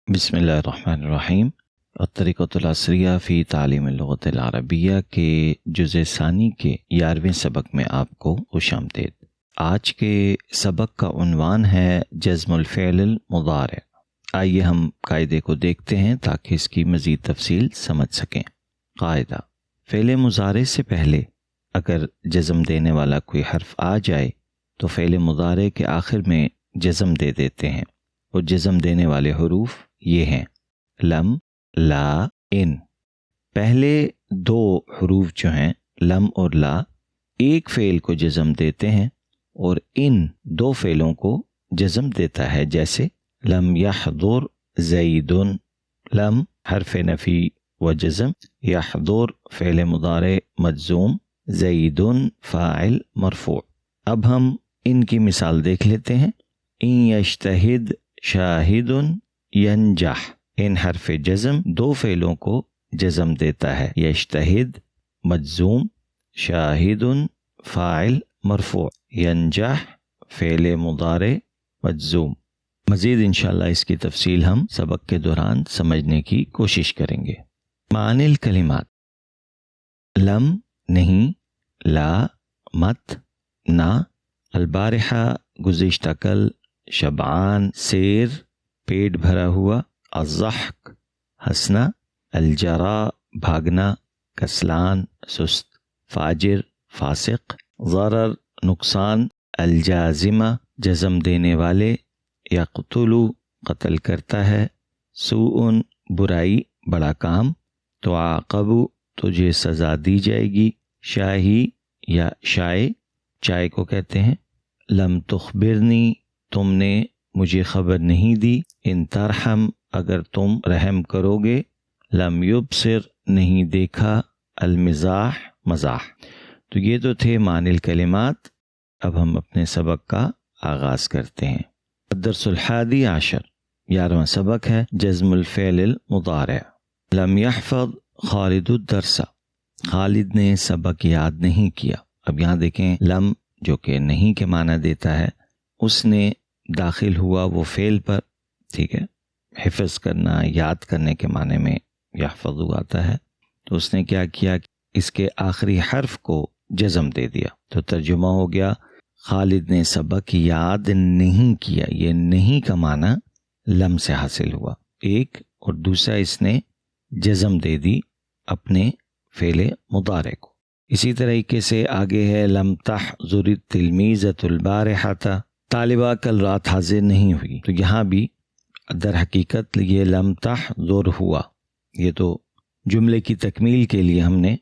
بسم اللہ الرحمن الرحیم۔ الطریقۃ العصریہ فی تعلیم اللغۃ العربیہ کے جزء ثانی کے 11ویں سبق میں آپ کو خوش آمدید۔ آج کے سبق کا عنوان ہے جزم الفعل المضارع۔ آئیے ہم قاعدے کو دیکھتے ہیں تاکہ اس کی مزید تفصیل سمجھ سکیں۔ قاعدہ: فعل مضارع سے پہلے اگر جزم دینے والا کوئی حرف آ جائے تو فعل مضارع کے آخر میں جزم دے دیتے ہیں، اور جزم دینے والے حروف یہ ہیں: لم، لا، ان۔ پہلے دو حروف جو ہیں لم اور لا ایک فعل کو جزم دیتے ہیں اور ان دو فعلوں کو جزم دیتا ہے، جیسے لم یحضر زید۔ لم حرف نفی و جزم، یحضر فعل مضارع مجزوم، زید فاعل مرفوع۔ اب ہم ان کی مثال دیکھ لیتے ہیں۔ ان یجتہد شاہد ینجح۔ ان حرف جزم دو فعلوں کو جزم دیتا ہے، یجتہد مجزوم، شاہد فاعل مرفوع، ینجح فعل مضارع مجزوم۔ مزید انشاءاللہ اس کی تفصیل ہم سبق کے دوران سمجھنے کی کوشش کریں گے۔ معنی الکلمات: لم نہیں، لا مت، نہ، البارحہ گزشتہ کل، شبعان سیر پیٹ بھرا ہوا، الضحک ہنسنا، الجرا بھاگنا، کسلان سست، فاجر فاسق، ضرر نقصان، الجازمہ جزم دینے والے، یقتل قتل کرتا ہے، سوء برائی بڑا کام، تعاقب تجھے سزا دی جائے گی، شاہی یا شائع چائے کو کہتے ہیں، لم تخبرنی تم نے مجھے خبر نہیں دی، ان ترحم اگر تم رحم کرو گے، لم یبصر نہیں دیکھا، المزاح مزاح۔ تو یہ تو تھے معنی الکلمات۔ اب ہم اپنے سبق کا آغاز کرتے ہیں۔ الدرس الحادی عشر، 11واں سبق ہے جزم الفعل المضارع۔ لم یحفظ خالد الدرس، خالد نے سبق یاد نہیں کیا۔ اب یہاں دیکھیں، لم جو کہ نہیں کے معنی دیتا ہے، اس نے داخل ہوا وہ فعل پر، ٹھیک ہے، حفظ کرنا یاد کرنے کے معنی میں یحفظ آتا ہے، تو اس نے کیا کیا، اس کے آخری حرف کو جزم دے دیا۔ تو ترجمہ ہو گیا، خالد نے سبق یاد نہیں کیا۔ یہ نہیں کا معنی لم سے حاصل ہوا ایک، اور دوسرا اس نے جزم دے دی اپنے فعل مضارع کو۔ اسی طریقے سے آگے ہے لم تحضر التلمیذۃ البارحۃ، طالبہ کل رات حاضر نہیں ہوئی۔ تو یہاں بھی در حقیقت یہ لم تحضر ہوا، یہ تو جملے کی تکمیل کے لیے ہم نے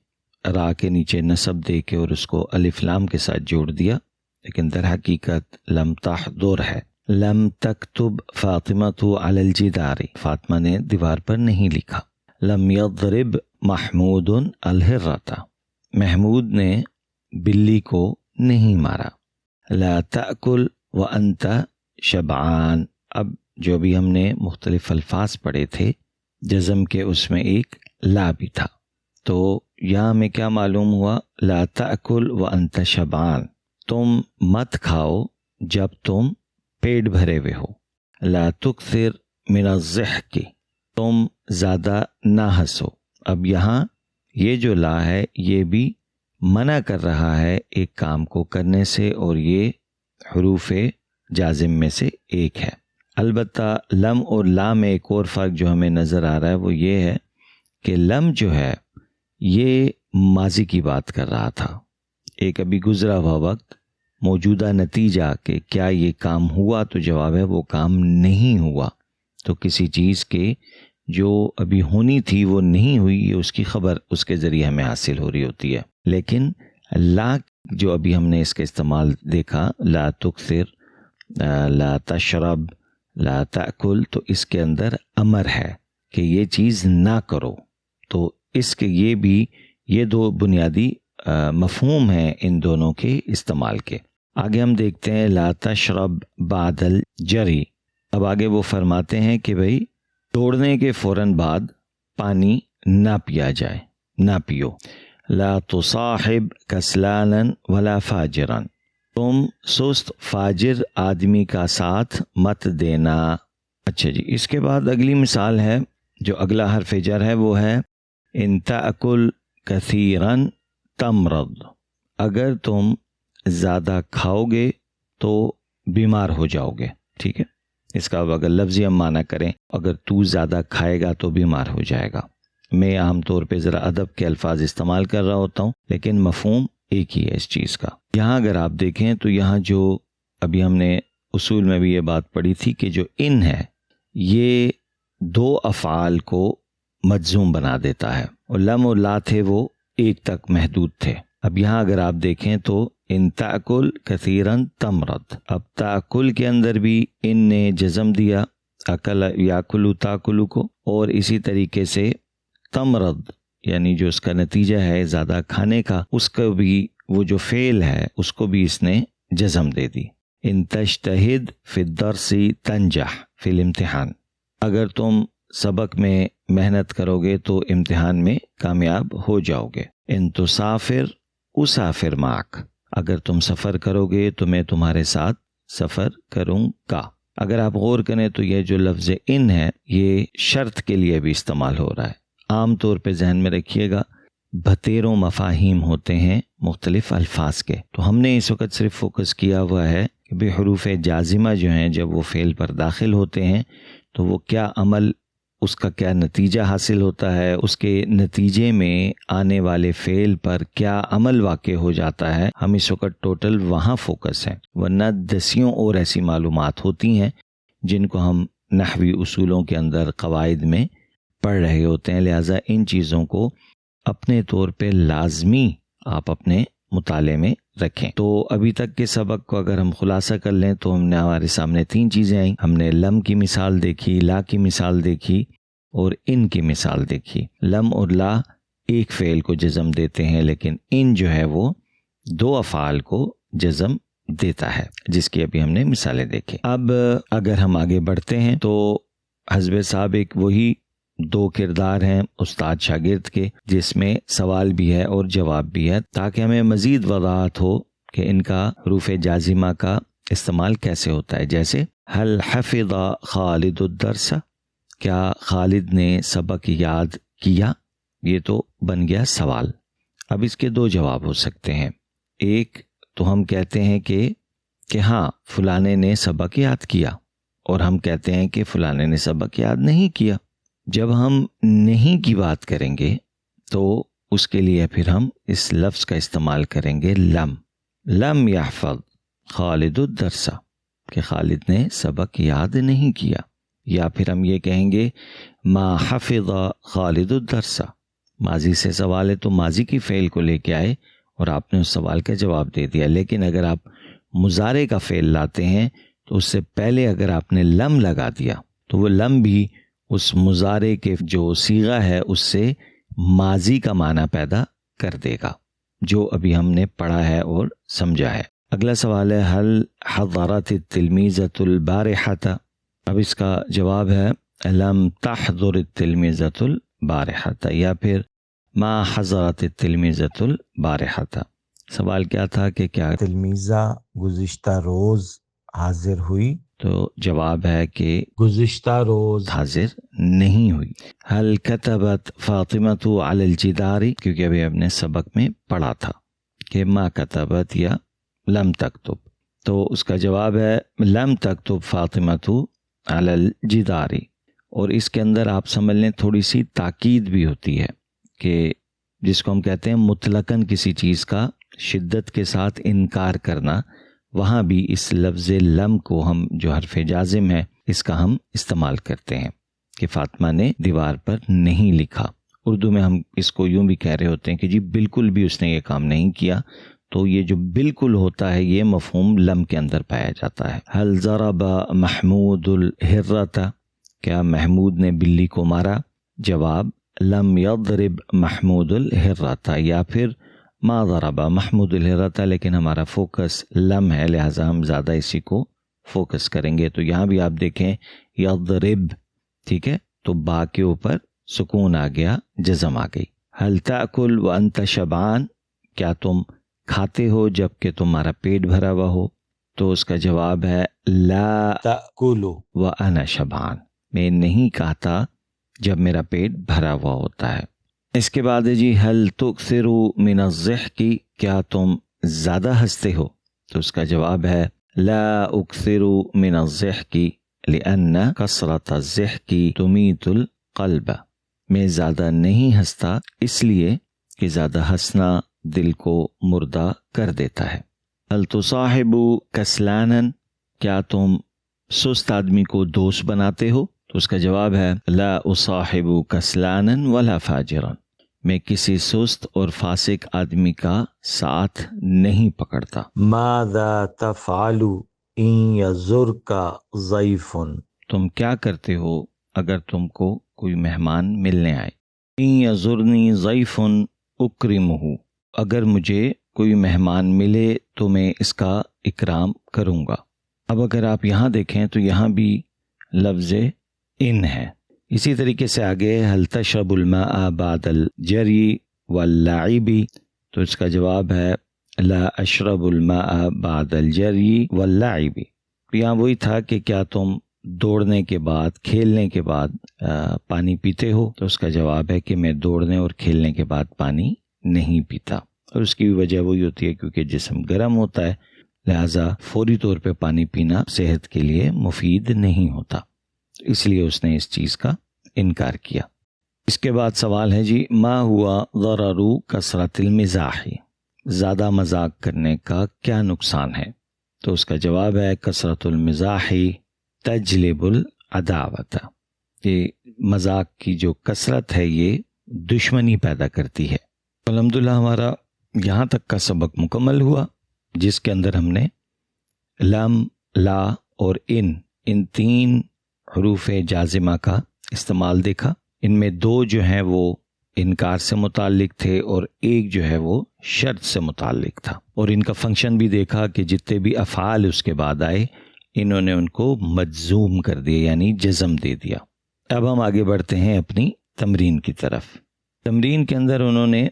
را کے نیچے نصب دے کے اور اس کو الف لام کے ساتھ جوڑ دیا، لیکن در حقیقت لم تحضر ہے۔ لم تکتب فاطمۃ علی الجدار، فاطمہ نے دیوار پر نہیں لکھا۔ لم یضرب محمود الحرۃ، محمود نے بلی کو نہیں مارا۔ لا تأکل وانت شبعان، اب جو بھی ہم نے مختلف الفاظ پڑھے تھے جزم کے، اس میں ایک لا بھی تھا، تو یہاں ہمیں کیا معلوم ہوا، لا تأکل وانت شبعان، تم مت کھاؤ جب تم پیٹ بھرے ہوئے ہو۔ لا تکثر من الضحک، تم زیادہ نہ ہنسو۔ اب یہاں یہ جو لا ہے یہ بھی منع کر رہا ہے ایک کام کو کرنے سے، اور یہ حروف جازم میں سے ایک ہے۔ البتہ لم اور لا میں ایک اور فرق جو ہمیں نظر آ رہا ہے وہ یہ ہے کہ لم جو ہے یہ ماضی کی بات کر رہا تھا، ایک ابھی گزرا ہوا وقت، موجودہ نتیجہ کہ کیا یہ کام ہوا، تو جواب ہے وہ کام نہیں ہوا۔ تو کسی چیز کے جو ابھی ہونی تھی وہ نہیں ہوئی، یہ اس کی خبر اس کے ذریعے ہمیں حاصل ہو رہی ہوتی ہے۔ لیکن لا جو ابھی ہم نے اس کا استعمال دیکھا، لا تکثر، لا تشرب، لا تأکل، تو اس کے اندر امر ہے کہ یہ چیز نہ کرو۔ تو اس کے یہ دو بنیادی مفہوم ہیں ان دونوں کے استعمال کے۔ آگے ہم دیکھتے ہیں لا تشرب بعد الجری۔ اب آگے وہ فرماتے ہیں کہ بھئی دوڑنے کے فوراً بعد پانی نہ پیا جائے، نہ پیو۔ لا تصاحب کسلانا ولا فاجرا، تم سست فاجر آدمی کا ساتھ مت دینا۔ اچھا جی، اس کے بعد اگلی مثال ہے، جو اگلا حرف جر ہے وہ ہے ان تأکل کثیرن تمرض، اگر تم زیادہ کھاؤ گے تو بیمار ہو جاؤ گے. ٹھیک ہے، اس کا اگر لفظی ہم معنی کریں، اگر تو زیادہ کھائے گا تو بیمار ہو جائے گا. میں عام طور پہ ذرا ادب کے الفاظ استعمال کر رہا ہوتا ہوں، لیکن مفہوم ایک ہی ہے اس چیز کا. یہاں اگر آپ دیکھیں تو یہاں جو ابھی ہم نے اصول میں بھی یہ بات پڑھی تھی کہ جو ان ہے یہ دو افعال کو مجزوم بنا دیتا ہے، اور لم اور لا تھے وہ ایک تک محدود تھے. اب یہاں اگر آپ دیکھیں تو ان تأکل کثیرن تمرض، اب تأکل کے اندر بھی ان نے جزم دیا اکل یاکلو تاکلو کو، اور اسی طریقے سے تمرض یعنی جو اس کا نتیجہ ہے زیادہ کھانے کا، اس کا بھی وہ جو فعل ہے اس کو بھی اس نے جزم دے دی. ان تجتہد فی الدرس تنجح فی الامتحان، اگر تم سبق میں محنت کرو گے تو امتحان میں کامیاب ہو جاؤ گے. ان تسافر اسافر معک، اگر تم سفر کرو گے تو میں تمہارے ساتھ سفر کروں گا. اگر آپ غور کریں تو یہ جو لفظ ان ہے یہ شرط کے لیے بھی استعمال ہو رہا ہے. عام طور پہ ذہن میں رکھیے گا بتیروں مفاہیم ہوتے ہیں مختلف الفاظ کے، تو ہم نے اس وقت صرف فوکس کیا ہوا ہے کہ بے حروف جازمہ جو ہیں جب وہ فعل پر داخل ہوتے ہیں تو وہ کیا عمل، اس کا کیا نتیجہ حاصل ہوتا ہے، اس کے نتیجے میں آنے والے فعل پر کیا عمل واقع ہو جاتا ہے. ہم اس وقت ٹوٹل وہاں فوکس ہیں، ورنہ دسیوں اور ایسی معلومات ہوتی ہیں جن کو ہم نحوی اصولوں کے اندر قواعد میں پڑھ رہے ہوتے ہیں. لہٰذا ان چیزوں کو اپنے طور پہ لازمی آپ اپنے مطالعے میں رکھیں. تو ابھی تک کے سبق کو اگر ہم خلاصہ کر لیں تو ہم نے ہمارے سامنے 3 چیزیں آئیں. ہم نے لم کی مثال دیکھی، لا کی مثال دیکھی، اور ان کی مثال دیکھی. لم اور لا ایک فعل کو جزم دیتے ہیں، لیکن ان جو ہے وہ 2 افعال کو جزم دیتا ہے، جس کی ابھی ہم نے مثالیں دیکھی. اب اگر ہم آگے بڑھتے ہیں تو حزب صاحب ایک وہی 2 کردار ہیں استاد شاگرد کے، جس میں سوال بھی ہے اور جواب بھی ہے، تاکہ ہمیں مزید وضاحت ہو کہ ان کا حروف جازمہ کا استعمال کیسے ہوتا ہے. جیسے هل حفظ خالد الدرس، کیا خالد نے سبق یاد کیا؟ یہ تو بن گیا سوال. اب اس کے 2 جواب ہو سکتے ہیں. ایک تو ہم کہتے ہیں کہ ہاں فلانے نے سبق یاد کیا، اور ہم کہتے ہیں کہ فلانے نے سبق یاد نہیں کیا. جب ہم نہیں کی بات کریں گے تو اس کے لیے پھر ہم اس لفظ کا استعمال کریں گے لم یحفظ خالد الدرس، کہ خالد نے سبق یاد نہیں کیا. یا پھر ہم یہ کہیں گے ما حفظ خالد الدرس، ماضی سے سوال ہے تو ماضی کی فعل کو لے کے آئے اور آپ نے اس سوال کا جواب دے دیا. لیکن اگر آپ مضارع کا فعل لاتے ہیں تو اس سے پہلے اگر آپ نے لم لگا دیا تو وہ لم بھی اس مضارع کے جو صیغہ ہے اس سے ماضی کا معنی پیدا کر دے گا، جو ابھی ہم نے پڑھا ہے اور سمجھا ہے. اگلا سوال ہے هل حضرت التلمیذۃ البارحۃ، اب اس کا جواب ہے لم تحضر التلمیذۃ البارحۃ، یا پھر ما حضرت التلمیذۃ البارحۃ. سوال کیا تھا کہ کیا تلمیزہ گزشتہ روز حاضر ہوئی؟ تو جواب ہے کہ گزشتہ روز حاضر نہیں ہوئی. هل كتبت فاطمۃ علی الجدار، کیونکہ ابھی ہم نے سبق میں پڑھا تھا کہ ما کتبت یا لم تکتب، تو اس کا جواب ہے لم تکتب فاطمۃ علی الجدار. اور اس کے اندر آپ سمجھ لیں تھوڑی سی تاکید بھی ہوتی ہے کہ جس کو ہم کہتے ہیں مطلقاً کسی چیز کا شدت کے ساتھ انکار کرنا، وہاں بھی اس لفظ لم کو ہم جو حرف جازم ہے اس کا ہم استعمال کرتے ہیں کہ فاطمہ نے دیوار پر نہیں لکھا. اردو میں ہم اس کو یوں بھی کہہ رہے ہوتے ہیں کہ جی بالکل بھی اس نے یہ کام نہیں کیا. تو یہ جو بالکل ہوتا ہے یہ مفہوم لم کے اندر پایا جاتا ہے. هل ضرب محمود الحرۃ، کیا محمود نے بلی کو مارا؟ جواب لم یضرب محمود الحرۃ، یا پھر ما ضرب محمود الحرۃ، لیکن ہمارا فوکس لم ہے لہٰذا ہم زیادہ اسی کو فوکس کریں گے. تو یہاں بھی آپ دیکھیں یضرب، ٹھیک ہے، تو با کے اوپر سکون آ گیا، جزم آ گئی. هل تأکل وانت شبعان، کیا تم کھاتے ہو جب کہ تمہارا پیٹ بھرا ہوا ہو؟ تو اس کا جواب ہے لا تأکل وأنا شبعان، میں نہیں کہتا جب میرا پیٹ بھرا ہوا ہوتا ہے۔ اس کے بعد ہے جی هل تکثر من الضحک، کیا تم زیادہ ہنستے ہو؟ تو اس کا جواب ہے لا اکثر من الضحک لأن کثرت الضحک تمیت القلب، میں زیادہ نہیں ہنستا اس لیے کہ زیادہ ہنسنا دل کو مردہ کر دیتا ہے۔ هل تصاحب کسلانا، کیا تم سست آدمی کو دوست بناتے ہو؟ تو اس کا جواب ہے لا اصاحب کسلانا ولا فاجرا، میں کسی سست اور فاسق آدمی کا ساتھ نہیں پکڑتا۔ ماذا تفعل ان یزرک ضیف، تم کیا کرتے ہو اگر تم کو کوئی مہمان ملنے آئے؟ ان یزرنی ضیف اکرمہ، اگر مجھے کوئی مہمان ملے تو میں اس کا اکرام کروں گا۔ اب اگر آپ یہاں دیکھیں تو یہاں بھی لفظ ان ہے۔ اسی طریقے سے آگے هل تشرب الماء بعد الجری واللعب، تو اس کا جواب ہے لا اشرب الماء بعد الجری واللعب، یہاں وہی تھا کہ کیا تم دوڑنے کے بعد کھیلنے کے بعد پانی پیتے ہو؟ تو اس کا جواب ہے کہ میں دوڑنے اور کھیلنے کے بعد پانی نہیں پیتا، اور اس کی بھی وجہ وہی ہوتی ہے کیونکہ جسم گرم ہوتا ہے، لہٰذا فوری طور پہ پانی پینا صحت کے لیے مفید نہیں ہوتا، اس لیے اس نے اس چیز کا انکار کیا۔ اس کے بعد سوال ہے جی ما ہوا ضرر کثرت المزاح، زیادہ مذاق کرنے کا کیا نقصان ہے؟ تو اس کا جواب ہے کثرت المزاح تجلب العداوت، کہ مذاق کی جو کثرت ہے یہ دشمنی پیدا کرتی ہے۔ الحمدللہ ہمارا یہاں تک کا سبق مکمل ہوا، جس کے اندر ہم نے لم، لا اور ان تین حروف جازمہ کا استعمال دیکھا۔ ان میں دو جو ہیں وہ انکار سے متعلق تھے اور ایک جو ہے وہ شرط سے متعلق تھا، اور ان کا فنکشن بھی دیکھا کہ جتنے بھی افعال اس کے بعد آئے انہوں نے ان کو مجزوم کر دیا، یعنی جزم دے دیا۔ اب ہم آگے بڑھتے ہیں اپنی تمرین کی طرف۔ تمرین کے اندر انہوں نے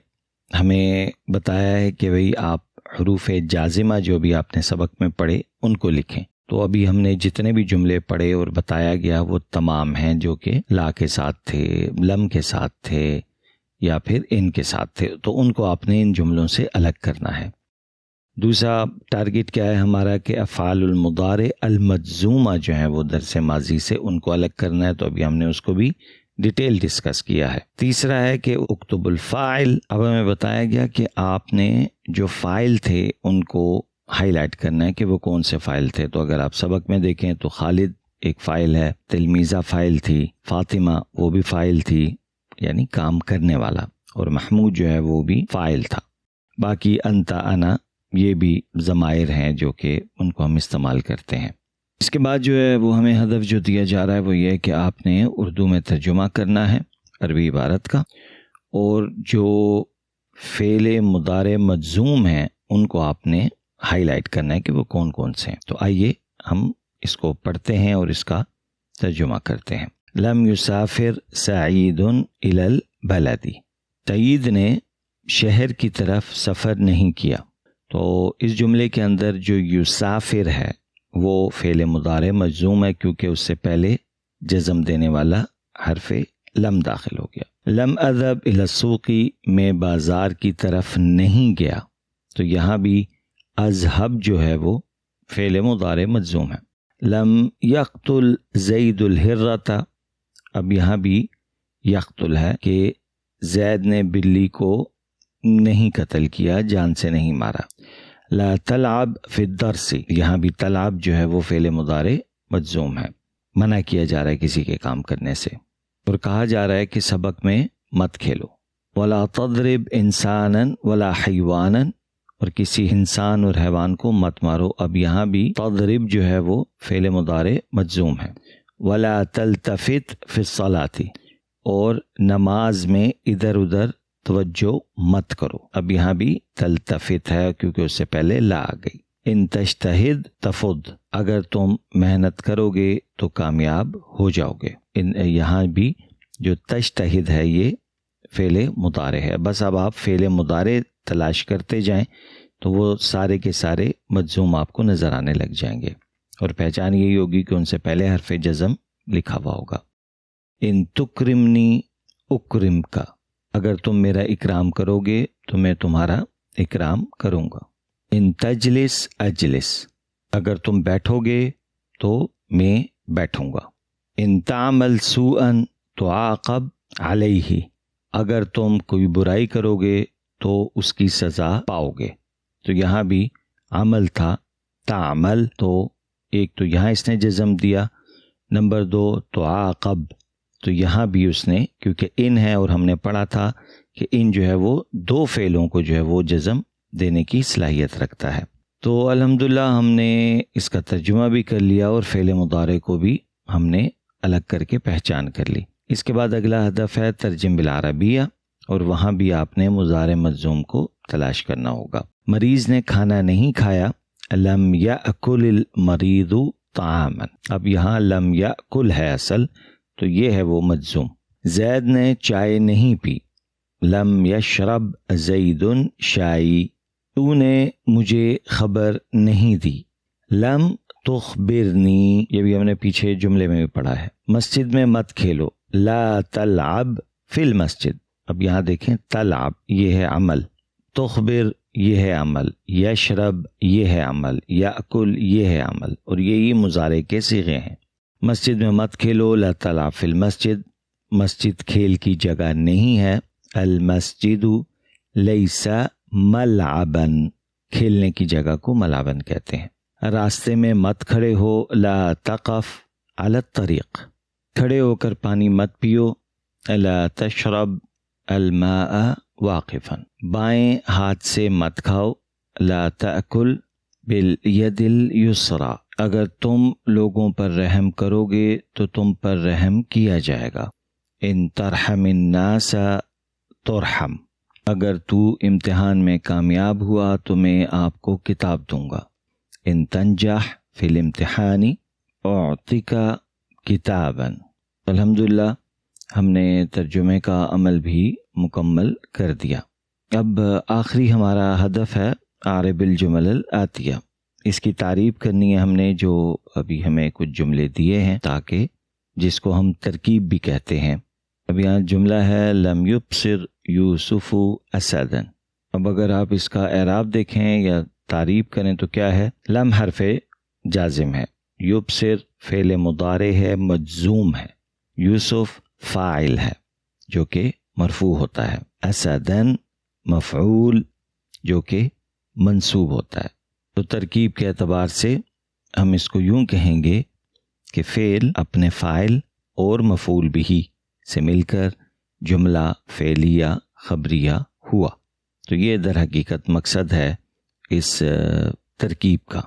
ہمیں بتایا ہے کہ بھئی آپ حروف جازمہ جو بھی آپ نے سبق میں پڑھے ان کو لکھیں۔ تو ابھی ہم نے جتنے بھی جملے پڑھے اور بتایا گیا وہ تمام ہیں جو کہ لا کے ساتھ تھے، لم کے ساتھ تھے یا پھر ان کے ساتھ تھے، تو ان کو آپ نے ان جملوں سے الگ کرنا ہے۔ دوسرا ٹارگٹ کیا ہے ہمارا کہ افعال المضارع المجزومہ جو ہیں وہ درس ماضی سے ان کو الگ کرنا ہے، تو ابھی ہم نے اس کو بھی ڈیٹیل ڈسکس کیا ہے۔ تیسرا ہے کہ اکتب الفاعل، اب ہمیں بتایا گیا کہ آپ نے جو فاعل تھے ان کو ہائی لائٹ کرنا ہے کہ وہ کون سے فاعل تھے۔ تو اگر آپ سبق میں دیکھیں تو خالد ایک فاعل ہے، تلمیزہ فاعل تھی، فاطمہ وہ بھی فاعل تھی یعنی کام کرنے والا، اور محمود جو ہے وہ بھی فاعل تھا۔ باقی انت، انا یہ بھی ضمائر ہیں جو کہ ان کو ہم استعمال کرتے ہیں۔ اس کے بعد جو ہے وہ ہمیں ہدف جو دیا جا رہا ہے وہ یہ ہے کہ آپ نے اردو میں ترجمہ کرنا ہے عربی عبارت کا، اور جو فعل مضارع مجزوم ہیں ان کو آپ نے ہائی لائٹ کرنا ہے کہ وہ کون کون سے ہیں۔ تو آئیے ہم اس کو پڑھتے ہیں اور اس کا ترجمہ کرتے ہیں۔ لم یسافر سعید الی البلد، سعید نے شہر کی طرف سفر نہیں کیا۔ تو اس جملے کے اندر جو یسافر ہے وہ فعل مضارع مجزوم ہے کیونکہ اس سے پہلے جزم دینے والا حرف لم داخل ہو گیا۔ لم اذهب الی السوق، میں بازار کی طرف نہیں گیا، تو یہاں بھی اذهب جو ہے وہ فعل مضارع مجزوم ہے۔ لم یقتل زید الحرۃ، اب یہاں بھی یقتل ہے کہ زید نے بلی کو نہیں قتل کیا، جان سے نہیں مارا۔ لا تلعب فی الدرس، یہاں بھی تلعب جو ہے وہ فعل مضارع مجزوم ہے، منع کیا جا رہا ہے کسی کے کام کرنے سے، اور کہا جا رہا ہے کہ سبق میں مت کھیلو۔ ولا تضرب انسانا ولا حیوانا، اور کسی انسان اور حیوان کو مت مارو، اب یہاں بھی تضرب جو ہے وہ فعل مضارع مجزوم ہے۔ ولا تلتفت فی الصلاۃ، اور نماز میں ادھر ادھر توجہ مت کرو، اب یہاں بھی تلتفت ہے کیونکہ اس سے پہلے لا آ گئی۔ ان تجتہد تفد، اگر تم محنت کرو گے تو کامیاب ہو جاؤ گے۔ یہاں بھی جو تجتہد ہے یہ فعل مضارع ہے، بس اب آپ فعل مضارع تلاش کرتے جائیں تو وہ سارے کے سارے مجزوم آپ کو نظر آنے لگ جائیں گے، اور پہچان یہی ہوگی کہ ان سے پہلے حرف جزم لکھا ہوا ہوگا۔ ان تکرمنی اکرم کا، اگر تم میرا اکرام کرو گے تو میں تمہارا اکرام کروں گا۔ ان تجلس اجلس، اگر تم بیٹھو گے تو میں بیٹھوں گا۔ ان تعمل سوءا تعاقب علیہ، اگر تم کوئی برائی کرو گے تو اس کی سزا پاؤ گے۔ تو یہاں بھی عمل تھا، تعمل، تو ایک تو یہاں اس نے جزم دیا، نمبر 2 تعاقب، تو یہاں بھی اس نے، کیونکہ ان ہے اور ہم نے پڑھا تھا کہ ان جو ہے وہ 2 فعلوں کو جو ہے وہ جزم دینے کی صلاحیت رکھتا ہے۔ تو الحمدللہ ہم نے اس کا ترجمہ بھی کر لیا اور فعل مضارع کو بھی ہم نے الگ کر کے پہچان کر لی۔ اس کے بعد اگلا ہدف ہے ترجم بالعربیہ، اور وہاں بھی آپ نے مضارع مجزوم کو تلاش کرنا ہوگا۔ مریض نے کھانا نہیں کھایا، لم یأکل المریض طعاما، اب یہاں لم یأکل ہے اصل، تو یہ ہے وہ مجزوم۔ زید نے چائے نہیں پی، لم یشرب زید شائی، تو نے مجھے خبر نہیں دی، لم تخبرنی، یہ بھی ہم نے پیچھے جملے میں بھی پڑھا ہے۔ مسجد میں مت کھیلو، لا تلعب فی المسجد، اب یہاں دیکھیں تلعب یہ ہے عمل، تخبر یہ ہے عمل، یشرب یہ ہے عمل، یأکل یہ ہے عمل، اور یہی مضارع کے صیغے ہیں۔ مسجد میں مت کھیلو، لا تلعب فی المسجد، مسجد کھیل کی جگہ نہیں ہے، المسجد لیس ملعبا، کھیلنے کی جگہ کو ملعبن کہتے ہیں۔ راستے میں مت کھڑے ہو، لا تقف علی الطریق، کھڑے ہو کر پانی مت پیو، لا تشرب الماء واقفا، بائیں ہاتھ سے مت کھاؤ، لا تأکل بالید الیسری، اگر تم لوگوں پر رحم کرو گے تو تم پر رحم کیا جائے گا، ان ترحم الناس ترحم، اگر تو امتحان میں کامیاب ہوا تو میں آپ کو کتاب دوں گا، ان تنجح فی الامتحان اعطیک کتابا۔ الحمدللہ ہم نے ترجمے کا عمل بھی مکمل کر دیا۔ اب آخری ہمارا ہدف ہے اعرب الجمل الآتیہ، اس کی تعریف کرنی ہے ہم نے، جو ابھی ہمیں کچھ جملے دیے ہیں تاکہ جس کو ہم ترکیب بھی کہتے ہیں۔ اب یہاں جملہ ہے لم یبصر یوسف اسدا، اب اگر آپ اس کا اعراب دیکھیں یا تعریف کریں تو کیا ہے، لم حرف جازم ہے، یبصر فعل مضارع ہے مجزوم ہے، یوسف فاعل ہے جو کہ مرفوع ہوتا ہے، اسدن مفعول جو کہ منصوب ہوتا ہے۔ تو ترکیب کے اعتبار سے ہم اس کو یوں کہیں گے کہ فعل اپنے فاعل اور مفعول بھی سے مل کر جملہ فعلیہ خبریہ ہوا۔ تو یہ در حقیقت مقصد ہے اس ترکیب کا۔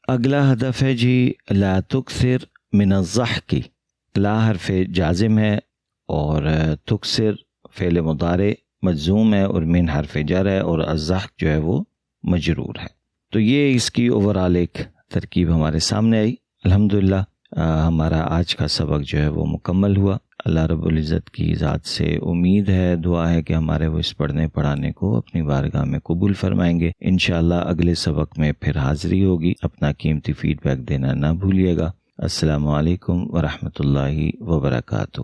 اگلا ہدف ہے جی لا تکثر من الضحک، لا حرف جازم ہے اور تکثر فعل مضارع مجزوم ہے اور من حرف جر ہے، اور الضحک جو ہے وہ مجرور ہے۔ تو یہ اس کی اوورال ایک ترکیب ہمارے سامنے آئی۔ الحمدللہ ہمارا آج کا سبق جو ہے وہ مکمل ہوا۔ اللہ رب العزت کی ذات سے امید ہے، دعا ہے کہ ہمارے وہ اس پڑھنے پڑھانے کو اپنی بارگاہ میں قبول فرمائیں گے۔ انشاءاللہ اگلے سبق میں پھر حاضری ہوگی۔ اپنا قیمتی فیڈ بیک دینا نہ بھولیے گا۔ السلام علیکم ورحمۃ اللہ وبرکاتہ۔